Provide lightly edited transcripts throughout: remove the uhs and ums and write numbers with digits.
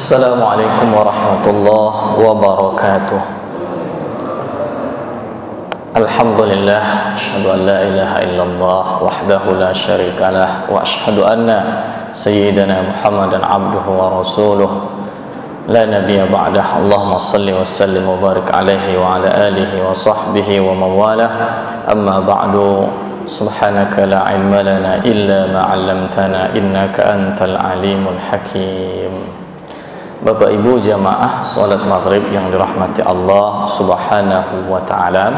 Assalamualaikum warahmatullahi wabarakatuh. Alhamdulillah, asyhadu an la ilaha illallah wahdahu la syarikalah wa asyhadu anna sayyidana Muhammadan abduhu wa rasuluh la nabiyya ba'dah. Allahumma salli wa sallim wa barik alaihi wa ala alihi wa sahbihi wa mawalah. Amma ba'du, subhanaka la ilma lana illa ma 'allamtana innaka antal alimul hakim. Bapak Ibu jamaah salat maghrib yang dirahmati Allah Subhanahu wa taala.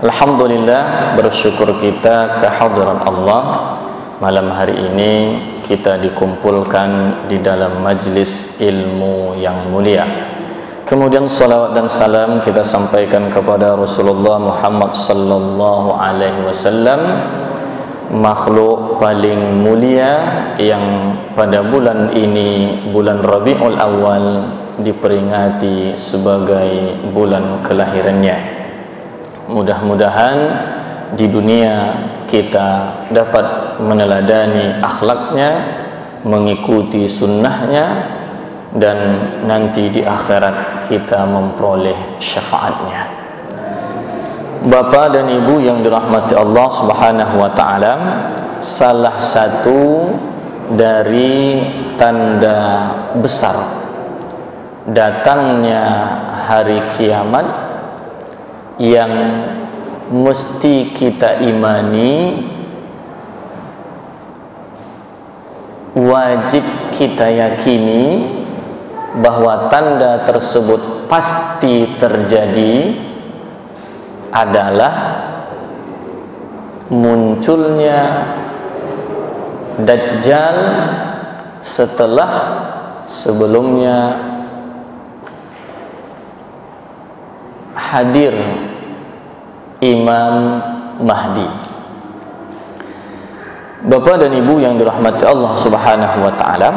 Alhamdulillah, bersyukur kita kehadiran Allah. Malam hari ini kita dikumpulkan di dalam majlis ilmu yang mulia. Kemudian salawat dan salam kita sampaikan kepada Rasulullah Muhammad sallallahu alaihi wasallam, makhluk paling mulia yang pada bulan ini, bulan Rabiul Awal, diperingati sebagai bulan kelahirannya. Mudah-mudahan di dunia kita dapat meneladani akhlaknya, mengikuti sunnahnya, dan nanti di akhirat kita memperoleh syafaatnya. Bapak dan Ibu yang dirahmati Allah Subhanahu wa taala, salah satu dari tanda besar datangnya hari kiamat yang mesti kita imani, wajib kita yakini bahwa tanda tersebut pasti terjadi adalah munculnya Dajjal setelah sebelumnya hadir Imam Mahdi. Bapak dan Ibu yang dirahmati Allah Subhanahu wa taala,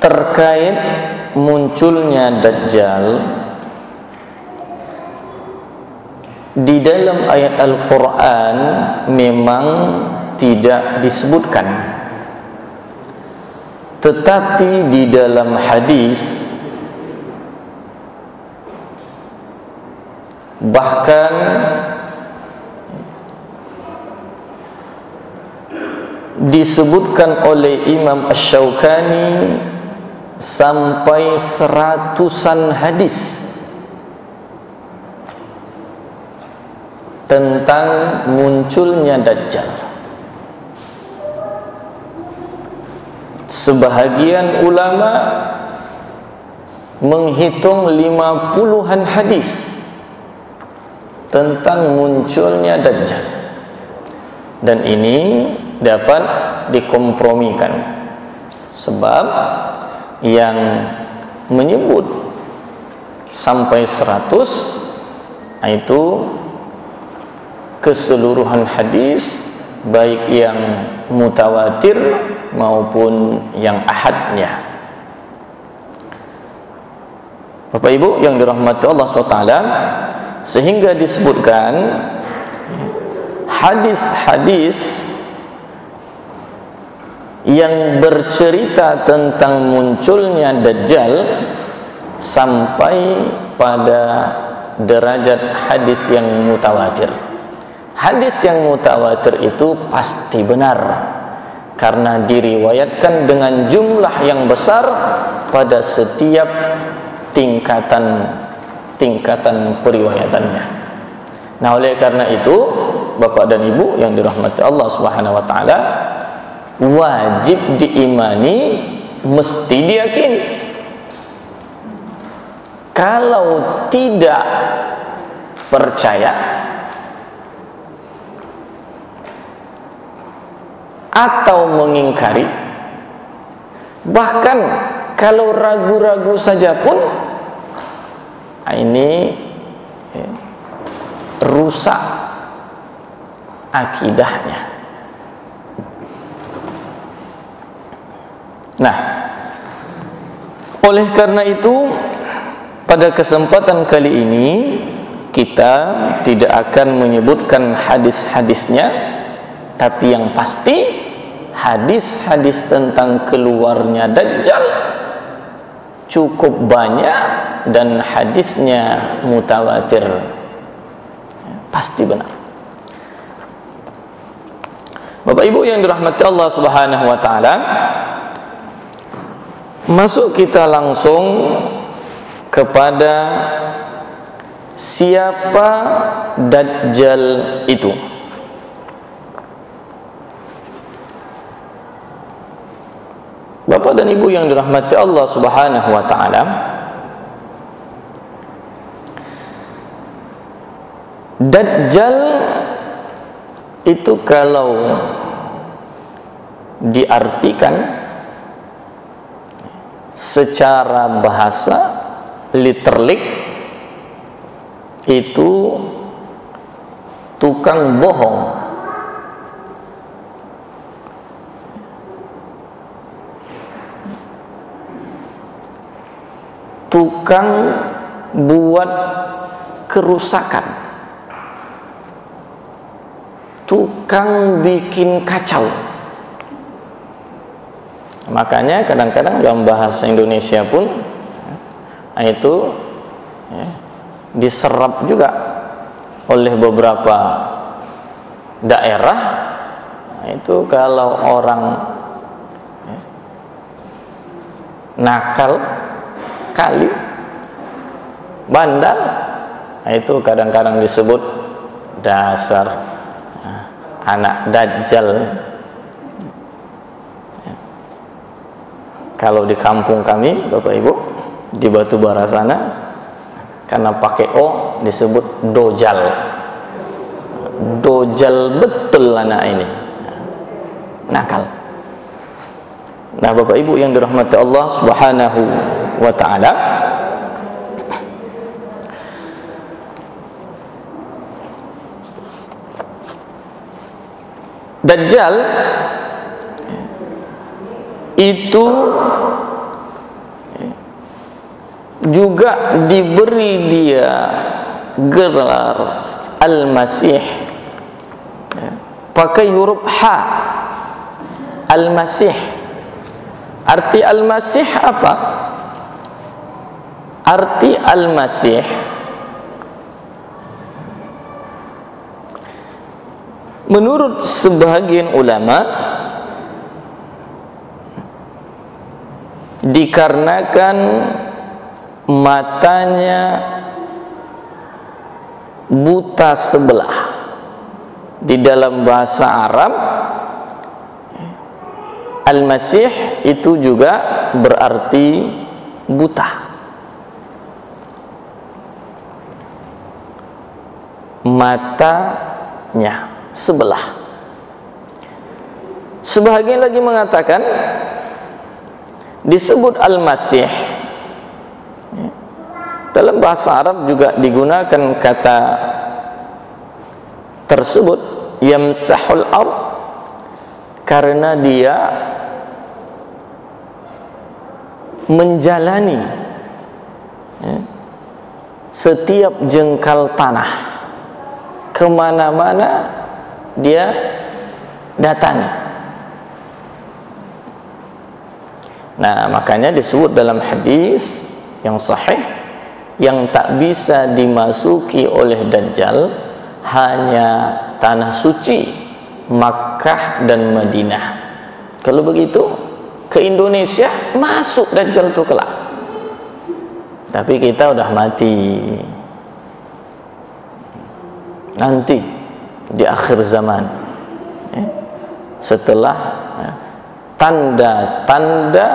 terkait munculnya Dajjal, di dalam ayat Al-Quran memang tidak disebutkan, tetapi di dalam hadis bahkan disebutkan oleh Imam Asy-Syaukani sampai 100-an hadis tentang munculnya Dajjal. Sebahagian ulama menghitung 50-an hadis tentang munculnya Dajjal, dan ini dapat dikompromikan sebab yang menyebut sampai 100 itu keseluruhan hadis, baik yang mutawatir maupun yang ahadnya. Bapak Ibu yang dirahmati Allah SWT, sehingga disebutkan hadis-hadis yang bercerita tentang munculnya Dajjal sampai pada derajat hadis yang mutawatir. Hadis yang mutawatir itu pasti benar karena diriwayatkan dengan jumlah yang besar pada setiap tingkatan periwayatannya. Nah, oleh karena itu Bapak dan Ibu yang dirahmati Allah Subhanahu wa taala, wajib diimani, mesti diyakini. Kalau tidak percaya atau mengingkari, bahkan kalau ragu-ragu saja pun, ini rusak akidahnya. Nah, oleh karena itu pada kesempatan kali ini kita tidak akan menyebutkan hadis-hadisnya, tapi yang pasti hadis-hadis tentang keluarnya Dajjal cukup banyak dan hadisnya mutawatir, pasti benar. Bapak Ibu yang dirahmati Allah Subhanahu wa taala, masuk kita langsung kepada siapa Dajjal itu. Bapak dan Ibu yang dirahmati Allah Subhanahu wa taala, Dajjal itu kalau diartikan secara bahasa literally itu tukang bohong, tukang buat kerusakan, tukang bikin kacau. Makanya kadang-kadang dalam bahasa Indonesia pun itu diserap juga oleh beberapa daerah. Itu kalau orang nakal kali, bandal, itu kadang-kadang disebut dasar anak Dajjal. Kalau di kampung kami, Bapak Ibu, di Batubara sana, karena pakai O disebut dojal. Dojal betul anak ini, nakal. Nah, Bapak Ibu yang dirahmati Allah Subhanahu wa taala, Dajjal itu juga diberi dia gelar Al-Masih, pakai huruf H. Al-Masih, arti Al-Masih apa? Arti Al-Masih menurut sebagian ulama dikarenakan matanya buta sebelah. Di dalam bahasa Arab, Al-Masih itu juga berarti buta. Matanya sebelah. Sebagian lagi mengatakan disebut Al-Masih. Dalam bahasa Arab juga digunakan kata tersebut, yamsahul ard, karena dia menjalani setiap jengkal tanah, kemana-mana dia datangi. Nah, makanya disebut dalam hadis yang sahih, yang tak bisa dimasuki oleh Dajjal hanya tanah suci Makkah dan Madinah. Kalau begitu ke Indonesia masuk Dajjal itu kelak. Tapi kita udah mati. Nanti di akhir zaman, setelah tanda-tanda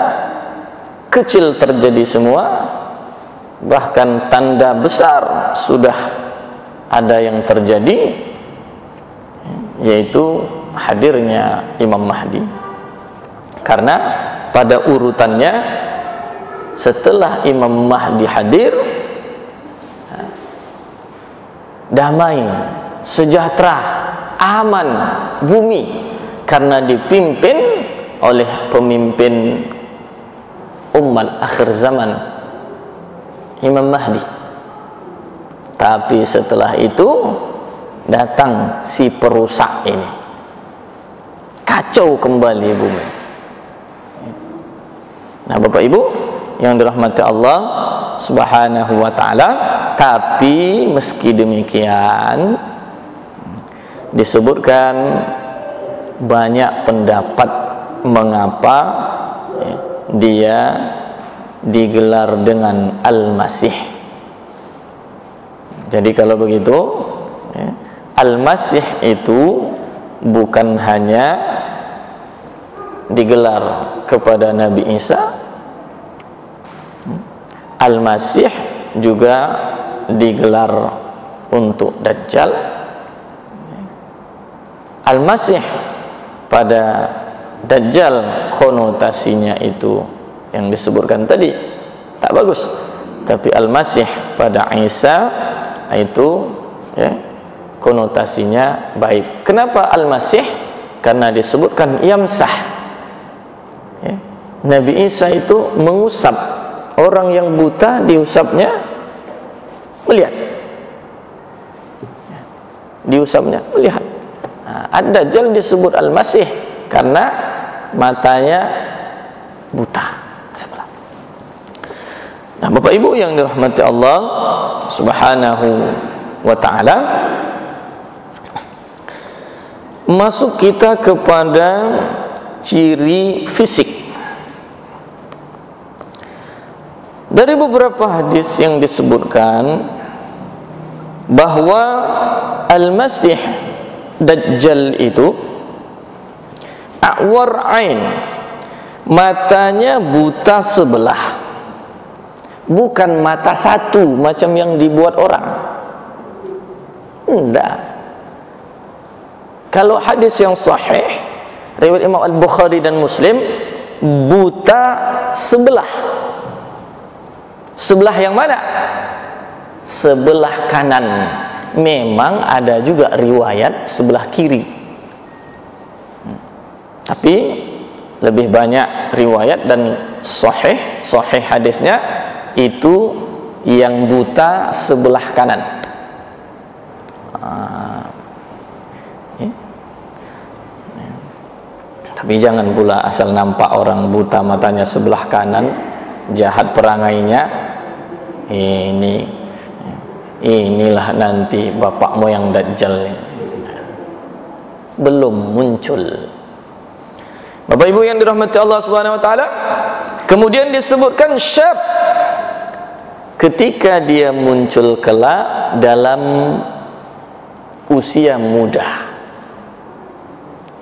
kecil terjadi semua, bahkan tanda besar sudah ada yang terjadi, yaitu hadirnya Imam Mahdi. Karena pada urutannya setelah Imam Mahdi hadir, damai, sejahtera, aman bumi, karena dipimpin oleh pemimpin umat akhir zaman, Imam Mahdi. Tapi setelah itu datang si perusak ini, kacau kembali bumi. Nah, Bapak Ibu yang dirahmati Allah Subhanahu wa taala, tapi meski demikian disebutkan banyak pendapat mengapa dia digelar dengan Al-Masih. Jadi kalau begitu, Al-Masih itu bukan hanya digelar kepada Nabi Isa, Al-Masih juga digelar untuk Dajjal. Al-Masih pada Dajjal konotasinya itu yang disebutkan tadi tak bagus, tapi Al-Masih pada Isa itu konotasinya baik. Kenapa Al-Masih? Karena disebutkan yamsah. Nabi Isa itu mengusap, orang yang buta diusapnya melihat, diusapnya melihat. Ad-Dajjal disebut Al-Masih karena matanya buta sebelah. Nah, Bapak Ibu yang dirahmati Allah Subhanahu wa taala, masuk kita kepada ciri fisik. Dari beberapa hadis yang disebutkan bahwa Al-Masih Dajjal itu a'war ain, matanya buta sebelah, bukan mata satu macam yang dibuat orang. Enggak. Kalau hadis yang sahih riwayat Imam Al-Bukhari dan Muslim, buta sebelah. Sebelah yang mana? Sebelah kanan. Memang ada juga riwayat sebelah kiri, tapi lebih banyak riwayat dan sahih hadisnya itu yang buta sebelah kanan. Tapi jangan pula asal nampak orang buta matanya sebelah kanan, jahat perangainya. Inilah nanti bapak moyang Dajjal. Belum muncul. Bapak Ibu yang dirahmati Allah Subhanahu wa taala, kemudian disebutkan syab, ketika dia muncul kelak dalam usia muda.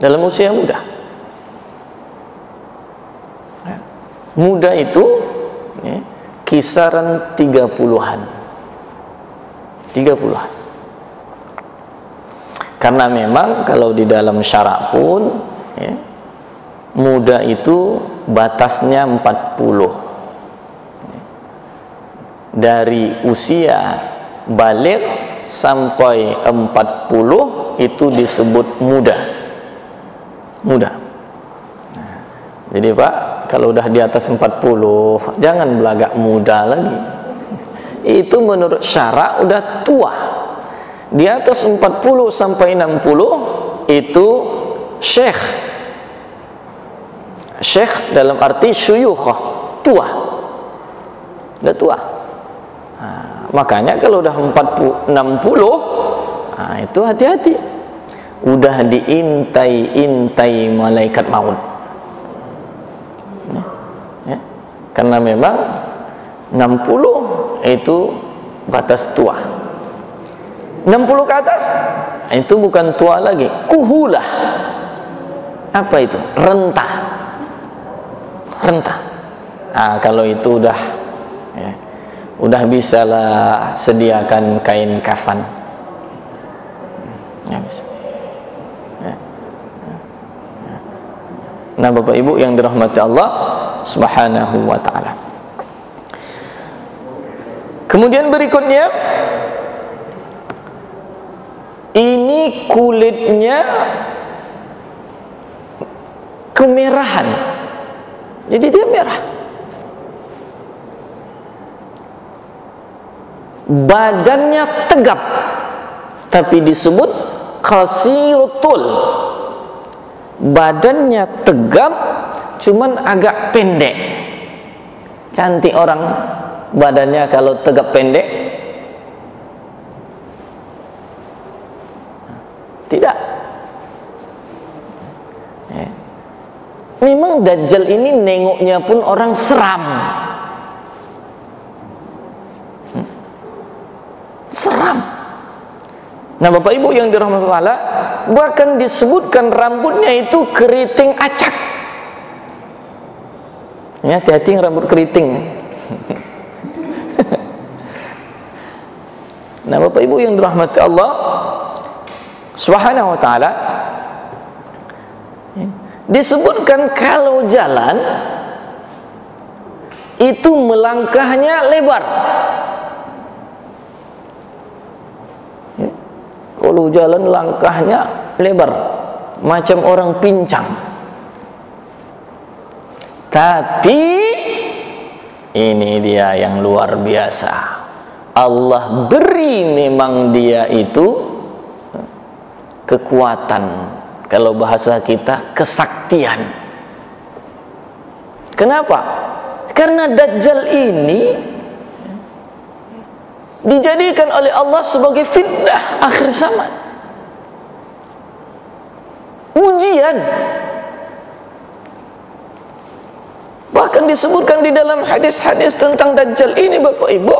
Dalam usia muda. Muda itu kisaran 30-an. 30-an. Karena memang kalau di dalam syarak pun muda itu batasnya 40. Dari usia balik sampai 40 itu disebut muda. Muda. Jadi Pak, kalau udah di atas 40 jangan belagak muda lagi. Itu menurut syarak udah tua. Di atas 40 sampai 60 itu syekh. Syekh dalam arti syuyukhah, tua. Udah tua. Makanya kalau udah 60 itu hati-hati. Udah diintai malaikat maut. Karena memang 60 itu batas tua. 60 ke atas itu bukan tua lagi, kuhulah. Apa itu? Rentah. Rentah. Kalau itu udah bisalah sediakan kain kafan. Bisa. Nah, Bapak Ibu yang dirahmati Allah Subhanahu wa taala. Kemudian berikutnya, ini kulitnya kemerahan. Jadi dia merah. Badannya tegap, tapi disebut qasiratul. badannya tegap, cuman agak pendek. Cantik orang badannya kalau tegap pendek? Tidak. Memang Dajjal ini nengoknya pun orang seram. Seram. Nah, Bapak Ibu yang dirahmati Allah, bahkan disebutkan rambutnya itu keriting acak. Ya, hati-hati rambut keriting. Nah, Bapak Ibu yang dirahmati Allah Subhanahu wa ta'ala, disebutkan kalau jalan itu melangkahnya lebar. Kalau jalan langkahnya lebar, macam orang pincang. Tapi ini dia yang luar biasa. Allah beri memang dia itu kekuatan, kalau bahasa kita kesaktian. Kenapa? Karena Dajjal ini dijadikan oleh Allah sebagai fitnah akhir zaman, ujian. Bahkan disebutkan di dalam hadis-hadis tentang Dajjal ini, Bapak Ibu,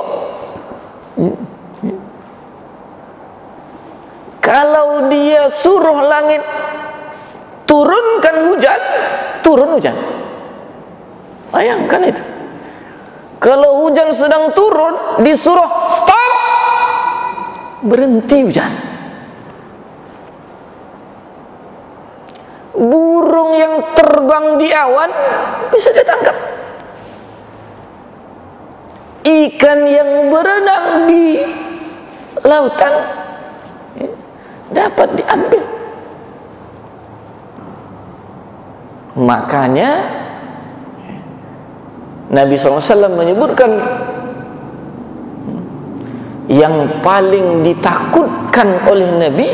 kalau dia suruh langit turunkan hujan, turun hujan. Bayangkan itu. Kalau hujan sedang turun, disuruh stop, berhenti hujan. Burung yang terbang di awan bisa ditangkap. Ikan yang berenang di lautan dapat diambil. Makanya Nabi SAW menyebutkan yang paling ditakutkan oleh Nabi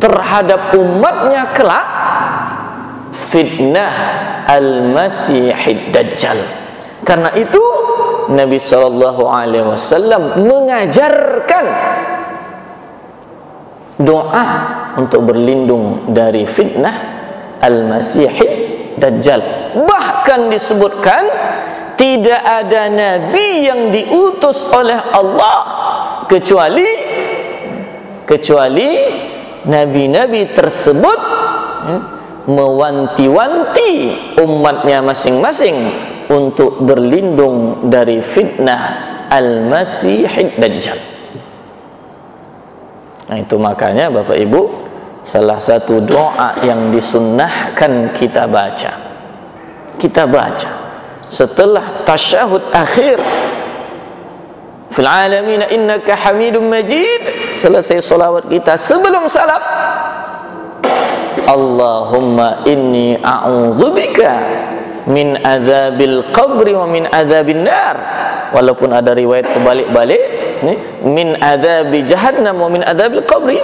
terhadap umatnya kelak fitnah al-Masihid Dajjal. Karena itu Nabi SAW mengajarkan doa untuk berlindung dari fitnah al-Masihid Dajjal. Bahkan disebutkan tidak ada nabi yang diutus oleh Allah kecuali nabi-nabi tersebut mewanti-wanti umatnya masing-masing untuk berlindung dari fitnah al-Masihid Dajjal. Nah, itu makanya Bapak Ibu, salah satu doa yang disunnahkan kita baca setelah tasyahud akhir, fil alamin innaka hamidum majid, selesai solawat kita sebelum salam, Allahumma inni a'udzubika min adzabil qabri wa min adzabin nar. Walaupun ada riwayat kebalik-balik, min adzabi jahannam wa min adzabil qabri,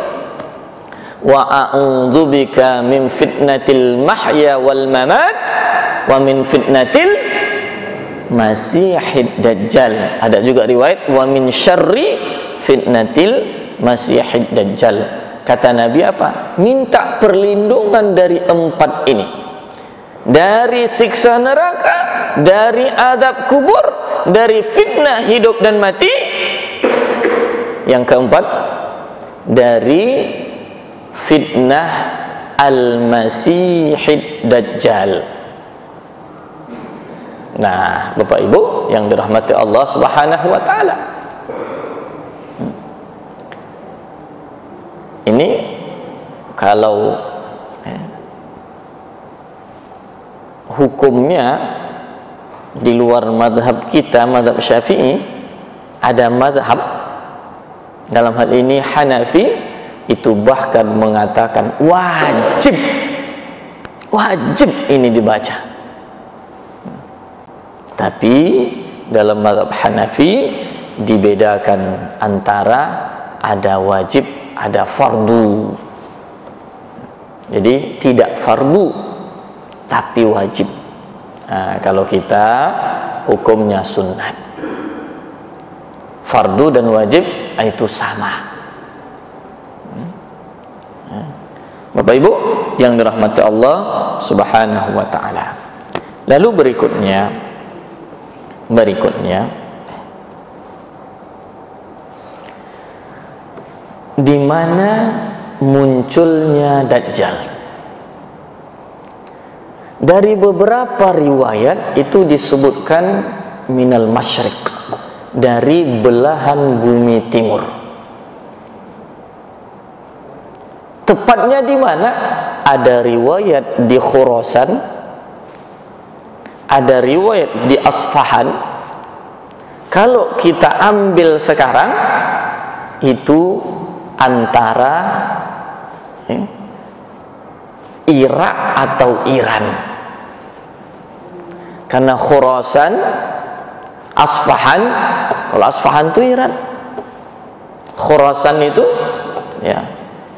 wa a'udzubika min fitnatil mahya wal mamat wa min fitnatil Masihid Dajjal. Ada juga riwayat wa min syarri fitnatil Masihid Dajjal. Kata Nabi apa? Minta perlindungan dari 4 ini. Dari siksa neraka, dari azab kubur, dari fitnah hidup dan mati. Yang keempat, dari fitnah al-Masihid Dajjal. Nah, Bapak Ibu yang dirahmati Allah Subhanahu wa ta'ala, ini kalau hukumnya di luar madhab kita, madhab Syafi'i, ada madhab dalam hal ini Hanafi, itu bahkan mengatakan wajib ini dibaca. Tapi dalam mazhab Hanafi dibedakan antara ada wajib, ada fardu. Jadi tidak fardu tapi wajib. Nah, kalau kita hukumnya sunnah. Fardu dan wajib itu sama. Bapak Ibu yang dirahmati Allah Subhanahu wa taala. Lalu berikutnya di mana munculnya Dajjal? Dari beberapa riwayat itu disebutkan minal masyriq, dari belahan bumi timur. Tepatnya di mana? Ada riwayat di Khurasan, ada riwayat di Asfahan. Kalau kita ambil sekarang itu antara Irak atau Iran. Karena Khurasan, Asfahan, kalau Asfahan itu Iran, Khurasan itu ya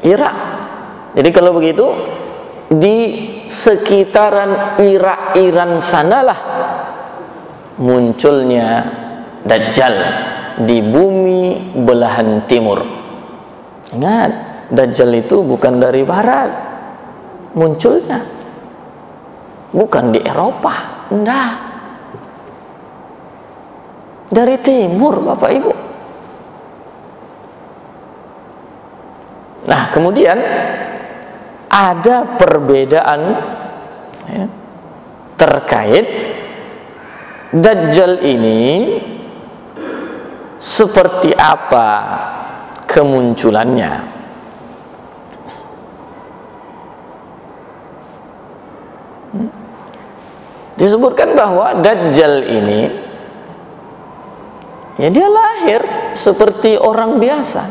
Irak. Jadi kalau begitu di sekitaran Irak, Iran sanalah munculnya Dajjal di bumi belahan timur. Ingat, Dajjal itu bukan dari barat munculnya, bukan di Eropa, enggak, dari timur, Bapak Ibu. Nah, kemudian ada perbedaan ya, terkait Dajjal ini seperti apa kemunculannya. Disebutkan bahwa Dajjal ini ya dia lahir seperti orang biasa,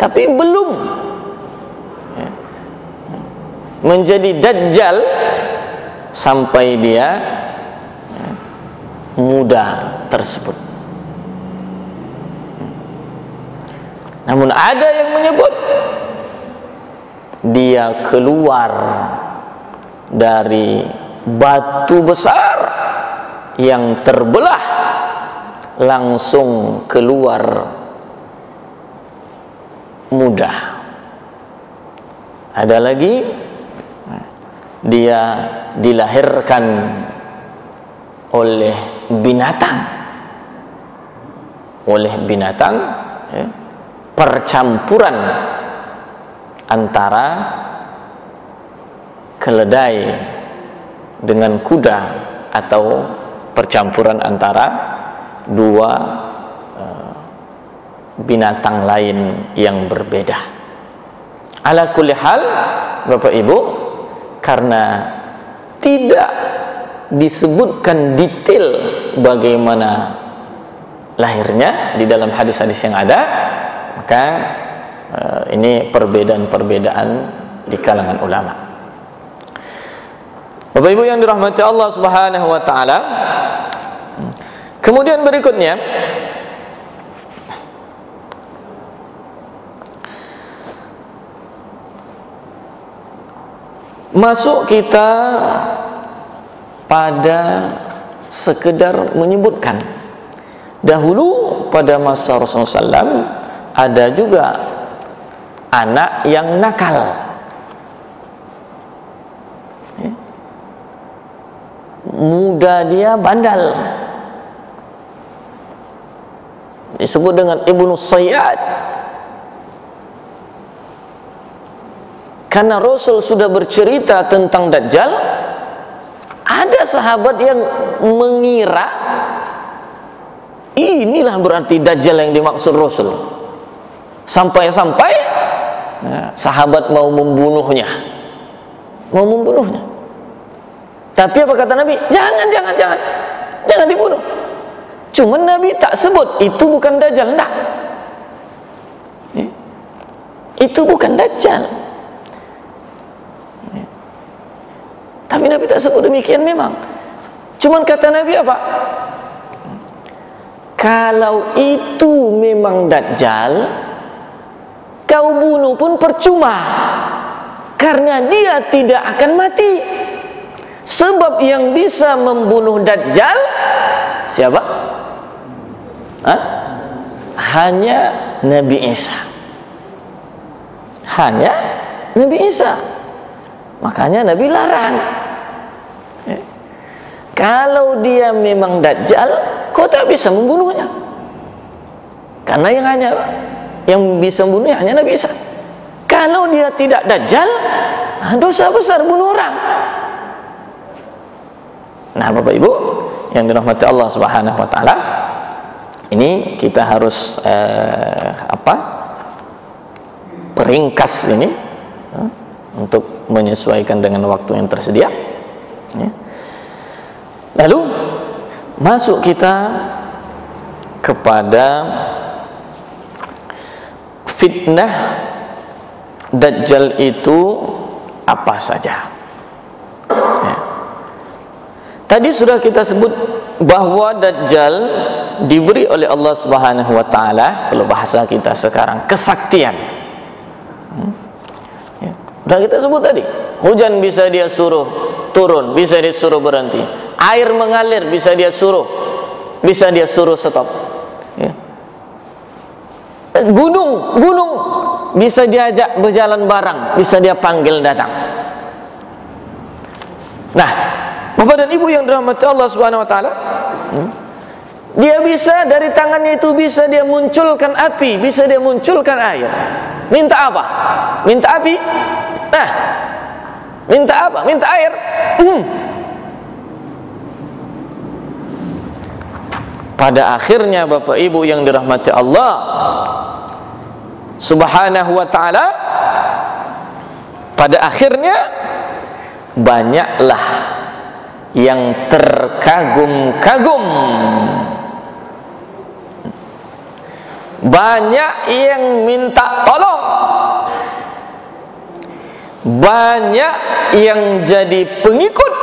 tapi belum ya, menjadi Dajjal sampai dia ya, muda tersebut. Namun ada yang menyebut dia keluar dari batu besar yang terbelah, langsung keluar muda. Ada lagi dia dilahirkan oleh binatang, ya, percampuran antara keledai dengan kuda, atau percampuran antara dua binatang lain yang berbeda. Ala kulli hal, Bapak Ibu, karena tidak disebutkan detail bagaimana lahirnya di dalam hadis-hadis yang ada, maka ini perbedaan-perbedaan di kalangan ulama. Bapak Ibu yang dirahmati Allah Subhanahu wa taala. Kemudian berikutnya masuk kita pada sekedar menyebutkan, dahulu pada masa Rasulullah SAW ada juga anak yang nakal, muda dia bandal, disebut dengan Ibnu Sayyad. Karena Rasul sudah bercerita tentang Dajjal, ada sahabat yang mengira inilah berarti Dajjal yang dimaksud Rasul. Sampai-sampai sahabat mau membunuhnya. Tapi apa kata Nabi? Jangan dibunuh. Cuman Nabi tak sebut itu bukan Dajjal, enggak. Itu bukan Dajjal. Tapi Nabi tak sebut demikian memang. Cuman kata Nabi apa? Kalau itu memang Dajjal, kau bunuh pun percuma, karena dia tidak akan mati. Sebab yang bisa membunuh Dajjal siapa? Hanya Nabi Isa. Hanya Nabi Isa. Makanya Nabi larang. Kalau dia memang Dajjal, kau tak bisa membunuhnya. Karena yang bisa membunuhnya hanya Nabi Isa. Kalau dia tidak Dajjal, dosa besar bunuh orang. Nah, Bapak Ibu yang dirahmati Allah Subhanahu wa taala, ini kita harus peringkas ini untuk menyesuaikan dengan waktu yang tersedia. Lalu masuk kita kepada fitnah Dajjal itu apa saja. Tadi sudah kita sebut bahwa Dajjal diberi oleh Allah Subhanahu wa taala, kalau bahasa kita sekarang, kesaktian. Sudah kita sebut tadi, hujan bisa dia suruh turun, bisa dia suruh berhenti. Air mengalir bisa dia suruh stop. Gunung bisa diajak berjalan bareng, bisa dia panggil datang. Nah, Bapak dan Ibu yang dirahmati Allah Subhanahu wa taala, dia bisa dari tangannya itu bisa dia munculkan api, bisa dia munculkan air. Minta apa? Minta api. Nah, minta apa? Minta air. Pada akhirnya Bapak Ibu yang dirahmati Allah Subhanahu wa taala, pada akhirnya banyaklah yang terkagum-kagum, banyak yang minta tolong, banyak yang jadi pengikut.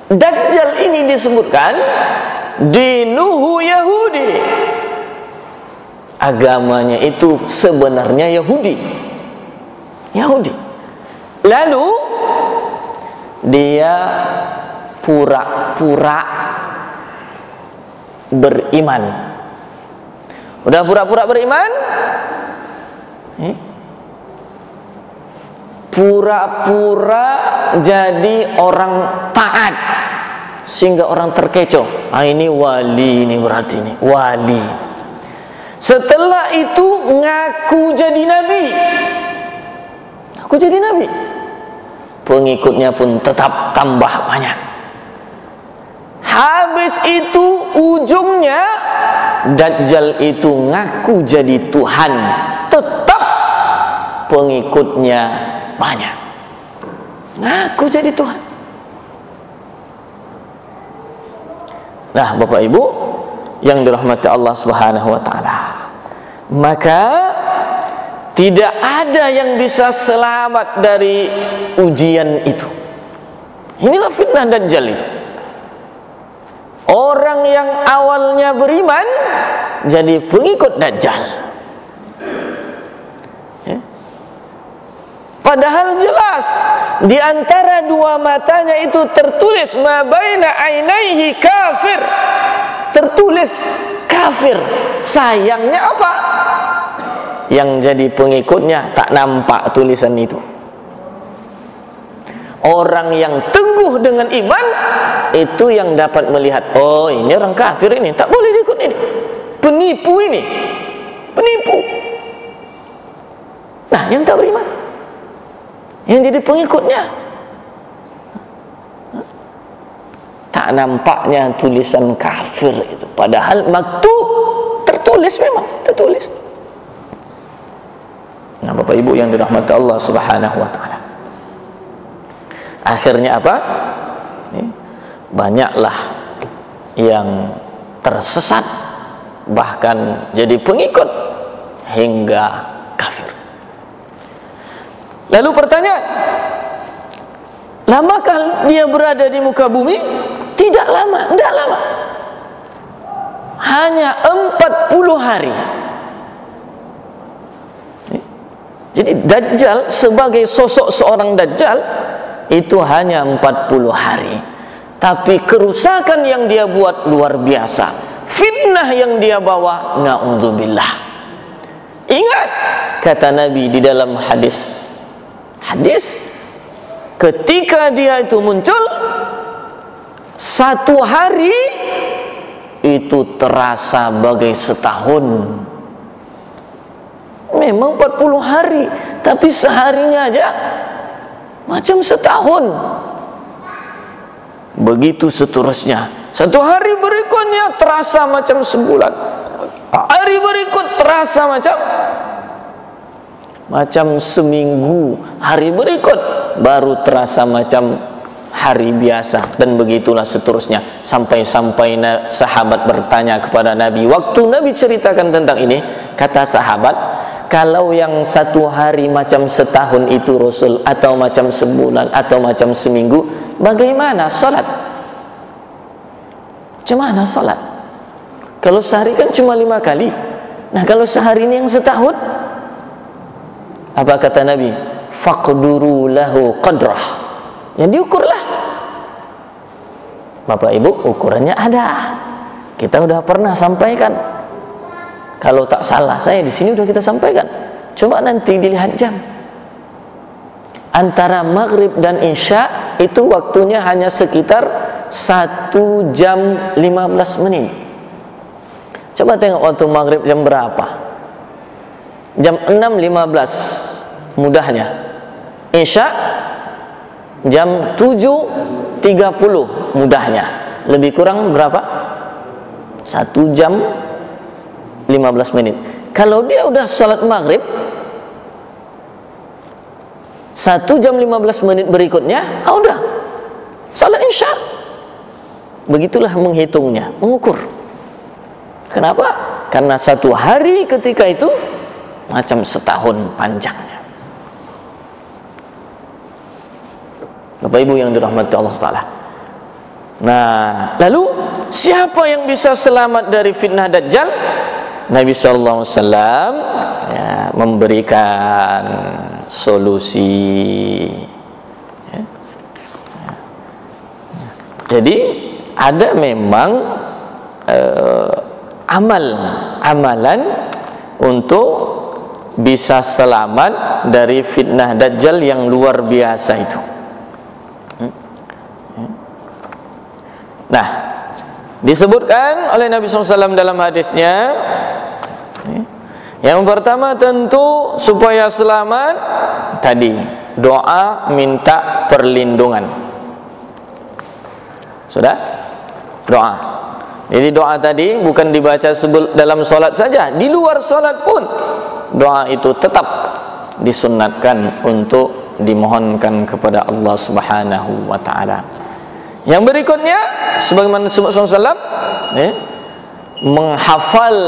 Dajjal ini disebutkan dinuhu Yahudi, agamanya itu sebenarnya Yahudi. Lalu dia pura-pura beriman. Udah pura-pura beriman, pura-pura jadi orang taat sehingga orang terkecoh. Ini wali, ini berarti ini wali. Setelah itu ngaku jadi nabi. Pengikutnya pun tetap tambah banyak. Habis itu ujungnya Dajjal itu ngaku jadi Tuhan, tetap pengikutnya banyak. Ngaku jadi Tuhan. Nah, Bapak Ibu yang dirahmati Allah Subhanahu wa taala, maka tidak ada yang bisa selamat dari ujian itu. Inilah fitnah Dajjal itu. Orang yang awalnya beriman jadi pengikut Dajjal. Padahal jelas di antara dua matanya itu tertulis ma baina ainaihi kafir. Tertulis kafir. Sayangnya apa? Yang jadi pengikutnya tak nampak tulisan itu. Orang yang teguh dengan iman itu yang dapat melihat, oh ini orang kafir ini, tak boleh ikut ini. Penipu ini. Penipu. Nah, yang tak beriman, yang jadi pengikutnya, tak nampaknya tulisan kafir itu. Padahal maktub, tertulis memang, tertulis. Nah, Bapak Ibu yang dirahmati Allah Subhanahu wa taala, akhirnya apa? Banyaklah yang tersesat, bahkan jadi pengikut hingga kafir. Lalu pertanyaan, lamakah dia berada di muka bumi? Tidak lama, tidak lama. hanya 40 hari. Jadi Dajjal sebagai sosok seorang Dajjal itu hanya 40 hari. Tapi kerusakan yang dia buat luar biasa. Fitnah yang dia bawa, na'udzubillah. Ingat kata Nabi di dalam hadis, ketika dia itu muncul, satu hari itu terasa bagai setahun. Memang 40 hari, tapi seharinya aja macam setahun. Begitu seterusnya. Satu hari berikutnya terasa macam sebulan. Hari berikut terasa macam seminggu. Hari berikut baru terasa macam hari biasa. Dan begitulah seterusnya. Sampai-sampai sahabat bertanya kepada Nabi. Waktu Nabi ceritakan tentang ini, kata sahabat, kalau yang satu hari macam setahun itu Rasul, atau macam sebulan, atau macam seminggu, bagaimana sholat? Cuma sholat. Kalau sehari kan cuma 5 kali. Nah kalau sehari ini yang setahun, apa kata Nabi? Faqduru lahu qadrah. Ya diukurlah. Bapak Ibu, ukurannya ada. Kita udah pernah sampaikan. Kalau tak salah saya di sini udah kita sampaikan. Coba nanti dilihat jam. Antara maghrib dan isya itu waktunya hanya sekitar 1 jam 15 menit. Coba tengok waktu maghrib jam berapa? Jam 6.15 mudahnya. Isya jam 7.30 mudahnya. Lebih kurang berapa? 1 jam 15 menit. Kalau dia udah salat maghrib 1 jam 15 menit berikutnya, udah salat isya. Begitulah menghitungnya, mengukur. Kenapa? Karena satu hari ketika itu macam setahun panjangnya. Bapak Ibu yang dirahmati Allah Ta'ala. Nah, lalu siapa yang bisa selamat dari fitnah Dajjal? Nabi SAW memberikan solusi. Jadi ada memang amalan untuk bisa selamat dari fitnah Dajjal yang luar biasa itu. Nah, disebutkan oleh Nabi SAW dalam hadisnya, yang pertama tentu supaya selamat tadi doa minta perlindungan. Sudah? Doa. Jadi doa tadi bukan dibaca dalam solat saja, di luar solat pun doa itu tetap disunnatkan untuk dimohonkan kepada Allah Subhanahu wa Ta'ala. Yang berikutnya, sebagaimana SAW menghafal.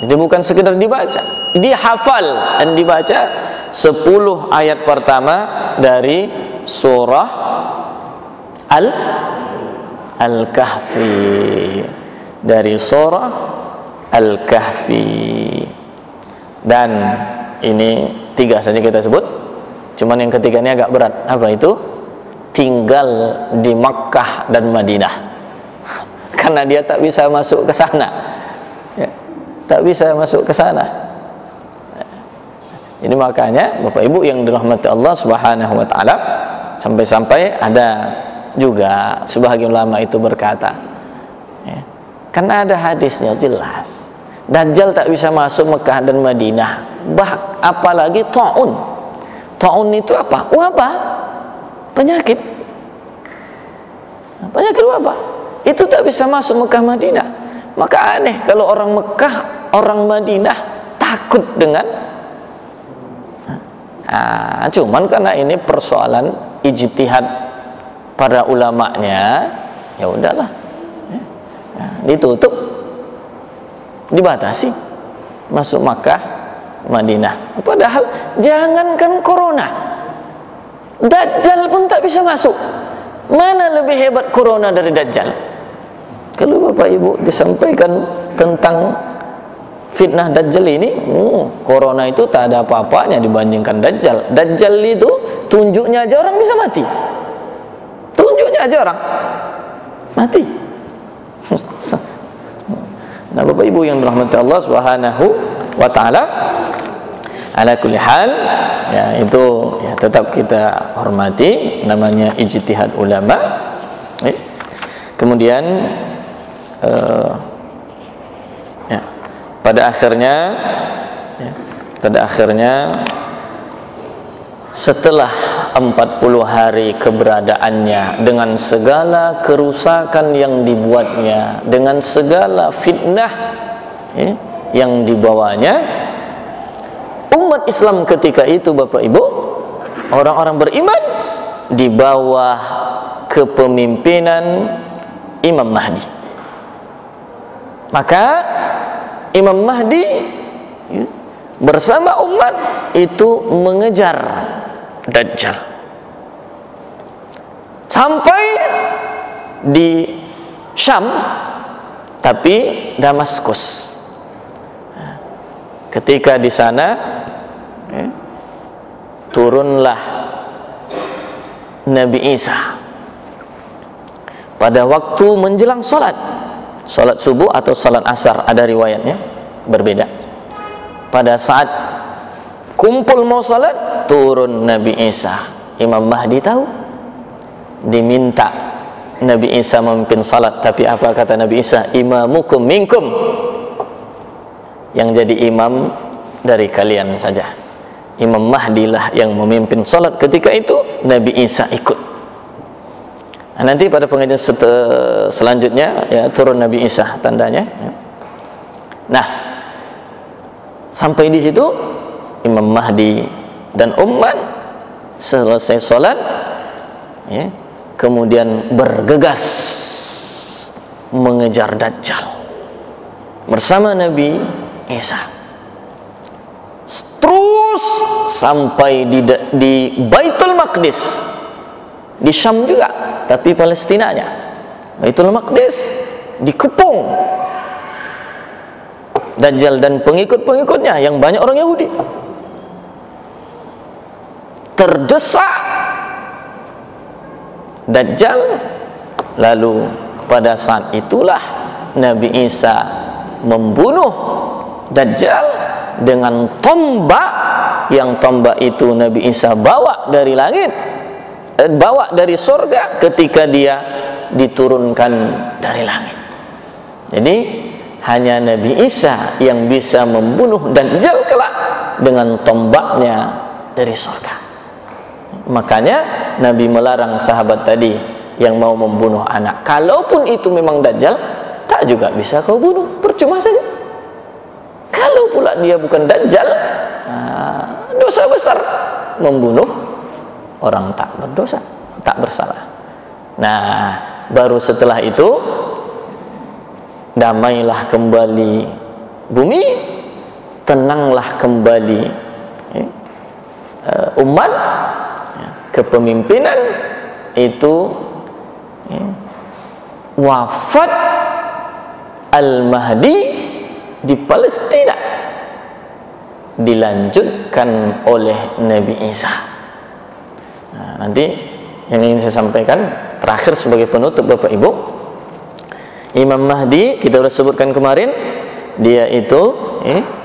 Jadi bukan sekedar dibaca, dihafal dan dibaca 10 ayat pertama dari surah Al-Kahfi. Dari surah Al-Kahfi. Dan ini 3 saja kita sebut. Cuman yang ketiga ini agak berat. Apa itu? Tinggal di Makkah dan Madinah. Karena dia tak bisa masuk ke sana. Ya, tak bisa masuk ke sana. Jadi makanya Bapak Ibu yang dirahmati Allah Subhanahu wa Ta'ala, sampai-sampai ada juga sebahagian ulama itu berkata, ya, karena ada hadisnya jelas, Dajjal tak bisa masuk Mekah dan Madinah. Apalagi ta'un. Ta'un itu apa? Wabah, penyakit. Penyakit wabah itu tak bisa masuk Mekah Madinah. Maka aneh kalau orang Mekah, orang Madinah takut dengan cuman karena ini persoalan ijtihad para ulamanya, ya udahlah, ditutup, dibatasi masuk Makkah, Madinah. Padahal jangankan corona, Dajjal pun tak bisa masuk. Mana lebih hebat corona dari Dajjal? Kalau Bapak Ibu disampaikan tentang fitnah Dajjal ini, corona itu tak ada apa-apanya dibandingkan Dajjal. Dajjal itu tunjuknya aja orang bisa mati. Tunjuknya aja orang mati. Nah, Bapak Ibu yang dirahmati Allah Subhanahu wa taala, ala kulli hal ya, itu ya tetap kita hormati, namanya ijtihad ulama. Kemudian ya, pada akhirnya setelah 40 hari keberadaannya, dengan segala kerusakan yang dibuatnya, dengan segala fitnah ya, yang dibawanya, umat Islam ketika itu Bapak Ibu, orang-orang beriman di bawah kepemimpinan Imam Mahdi. Maka Imam Mahdi ya, bersama umat itu mengejar Dajjal sampai di Syam, tapi Damaskus. Ketika di sana ya, turunlah Nabi Isa pada waktu menjelang salat subuh atau salat asar, ada riwayatnya berbeda. Pada saat kumpul mau salat, turun Nabi Isa. Imam Mahdi tahu, diminta Nabi Isa memimpin salat, tapi apa kata Nabi Isa? Imamukum minkum, yang jadi imam dari kalian saja. Imam Mahdi lah yang memimpin salat ketika itu, Nabi Isa ikut. Nah, nanti pada pengajian selanjutnya ya, turun Nabi Isa tandanya ya. Nah, sampai di situ Imam Mahdi dan umat selesai sholat ya, kemudian bergegas mengejar Dajjal bersama Nabi Isa, terus sampai di Baitul Maqdis, di Syam juga, tapi Palestinanya. Baitul Maqdis dikepung Dajjal dan pengikut-pengikutnya yang banyak orang Yahudi. Terdesak Dajjal, lalu pada saat itulah Nabi Isa membunuh Dajjal dengan tombak, yang tombak itu Nabi Isa bawa dari langit, bawa dari surga ketika dia diturunkan dari langit. Jadi hanya Nabi Isa yang bisa membunuh Dajjal kelak dengan tombaknya dari surga. Makanya Nabi melarang sahabat tadi yang mau membunuh anak, kalaupun itu memang Dajjal, tak juga bisa kau bunuh, percuma saja. Kalau pula dia bukan Dajjal, dosa besar membunuh orang tak berdosa, tak bersalah. Nah, baru setelah itu damailah kembali bumi, tenanglah kembali umat, kepemimpinan itu wafat Al-Mahdi di Palestina dilanjutkan oleh Nabi Isa. Nah, nanti yang ingin saya sampaikan terakhir sebagai penutup Bapak Ibu, Imam Mahdi kita sudah sebutkan kemarin, dia itu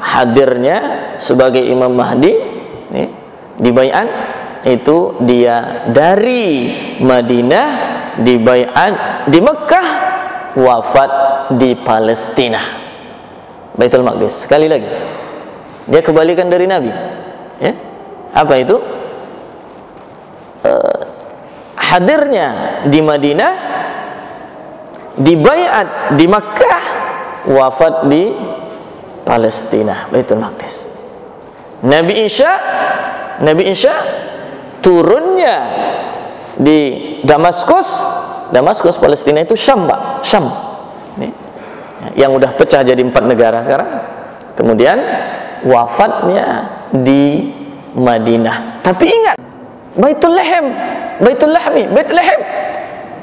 hadirnya sebagai Imam Mahdi di bai'at itu dia dari Madinah, di bai'at di Mekah, wafat di Palestina, Baitul Maqdis. Sekali lagi, dia kebalikan dari Nabi ya. Apa itu? Hadirnya di Madinah, di bai'at di Makkah, wafat di Palestina, Baitul Maqdis. Nabi Isa turunnya di Damaskus. Damaskus Palestina itu Syam, Pak. Syam yang udah pecah jadi 4 negara sekarang. Kemudian wafatnya di Madinah. Tapi ingat, Baitul Lahm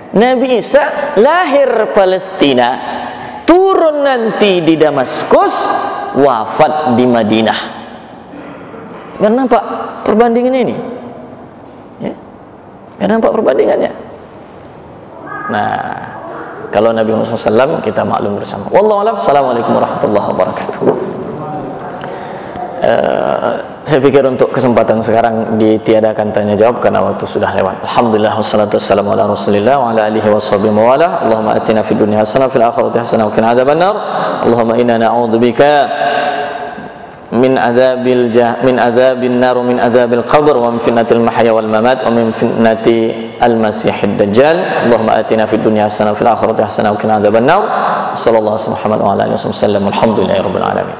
Nabi Isa lahir Palestina, turun nanti di Damaskus, wafat di Madinah. Biar nampak perbandingannya ini, ya? Biar nampak perbandingannya. Nah, kalau Nabi Muhammad SAW kita maklum bersama. Wallahu a'lam. Assalamualaikum warahmatullahi wabarakatuh. Saya pikir untuk kesempatan sekarang ditiadakan tanya jawab karena waktu sudah lewat. Alhamdulillah wassalatu wassalamu ala Rasulillah wa ala alihi washabbihi wa wala. Allahumma atina fid dunya hasanah fil akhirati hasanah wa qina adzabannar. Allahumma inna na'udzubika min adzabil nar wa min adzabil qabr wa min fitnatil mahya wal mamat wa min fitnati al masiihid dajjal. Allahumma atina fid dunya hasanah fil akhirati hasanah wa qina adzabannar. Sallallahu alaihi wa sallam wa ala alihi wasallam. Alhamdulillahirabbil alamin.